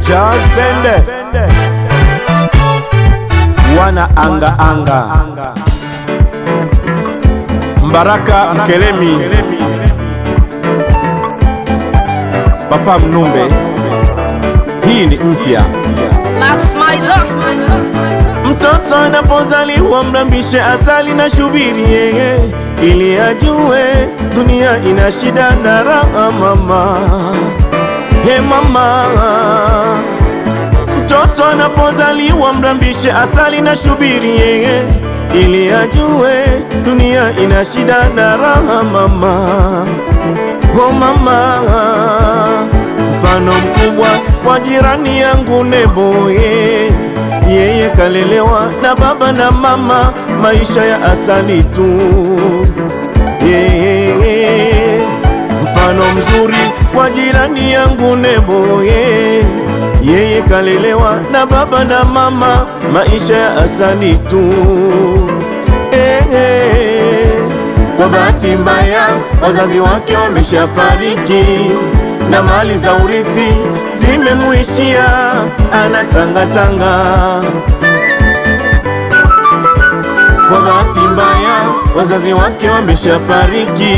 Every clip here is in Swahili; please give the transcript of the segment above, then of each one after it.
Jazz Bende wana anga Mbaraka Mkelemi, Papa Mnumbe, hii ni mpya. Mtoto anapozaliwa mrambishe asali na shubiri ili ajue dunia ina shida na raha mama. He mama, mtoto anapozaliwa mrambishe asali na shubiri ili ajue dunia ina shida na raha mama. Oh mama, mfano mkubwa kwa jirani yangu Nebo yeye kalelewa na baba na mama, maisha ya asali tu. Mfano mzuri kwa jirani yangu Nebo yeye kalelewa na baba na mama, maisha ya asali tu. Kwa bahati mbaya wazazi wake wameshafariki na mali za urithi zimemuishia, anatangatanga. Kwa bahati mbaya wazazi wake wameshafariki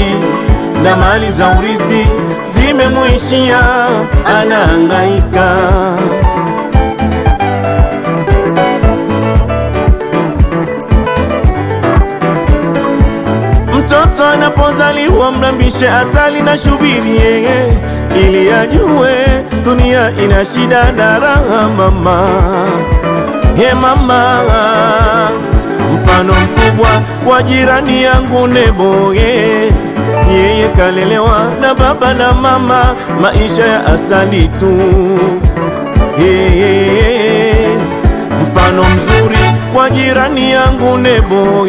na mali za urithi zimemuishia, anahangaika. Mtoto anapozaliwa mrambishe asali na shubiri ili ajue dunia ina shida na raha mama. He mama, mfano mkubwa kwa jirani yangu Nebo yeye kalelewa na baba na mama, maisha ya asali tu. Mfano mzuri kwa jirani yangu Nebo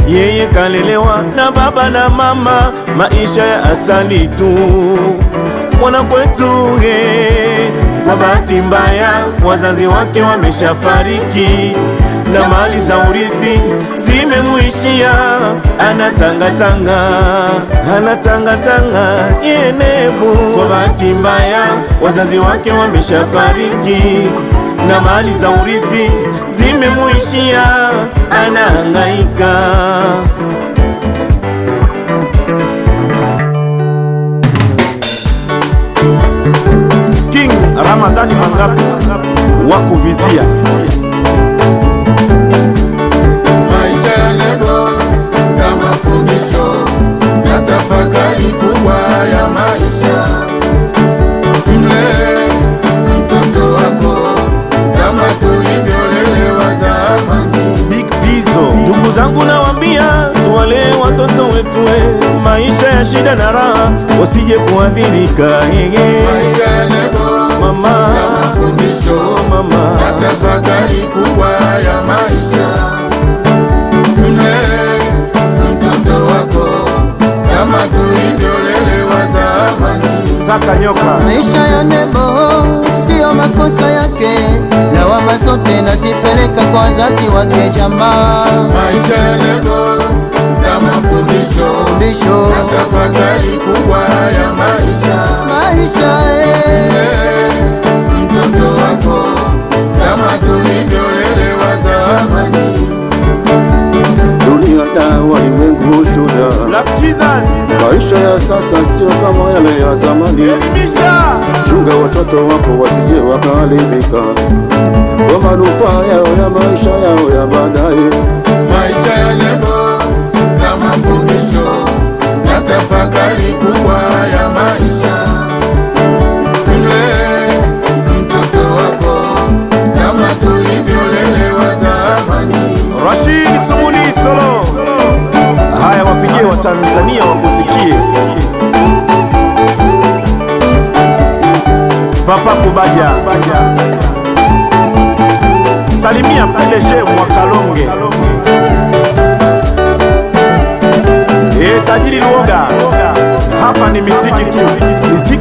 yeye kalelewa na baba na mama, maisha ya asali tu. Mwana kwetu kwa bahati mbaya wazazi wake wameshafariki na mali za urithi zimemuishia, anatangatanga ye Nebo. Kwa bahati mbaya wazazi wake wameshafariki na mali za urithi zimemuishia, anahangaika. King Ramadhani Mangabu wakuvizia maisha ya Nebo kama fundisho na tafakari kubwa ya maisha. Mle mtoto wako kama tulivyolelewa zamani. Big Bizo, ndugu zangu nawambia tuwale watoto wetu maisha ya shida na raha wasije kuadhirika. Maisha ya Nebo mama kama fundisho mama na tafakari kubwa ya maisha. Mle mtoto wako kama tulivyolelewa zamani. Saka Nyoka. Maisha ya Nebo sio makosa yake, lawama zote nazipeleka kwa wazazi wake jamaa. Maisha ya Nebo kama fundisho na tafakari kubwa ya maisha. Mtoto wako kama tulivyolelewa zamani. Dunia dawa ulimwengu shuda. Black Jesus. Maisha ya sasa sio kama yale ya zamani. Elimisha. Chunga watoto wako wasije wakaharibika kwa manufaa yao ya maisha yao ya baadaye. Maisha ya Nebo kama fundisho na tafakari kubwa ya maisha. Mle mtoto wako kama tulivyolelewa zamani. Rashid Sumuni Solo. Haya, wapigie wa Tanzania wakusikie. Papa Kubaja, salimia Fileje Mwakalonge. Tajiri Luoga, hapa ni miziki tu, miziki.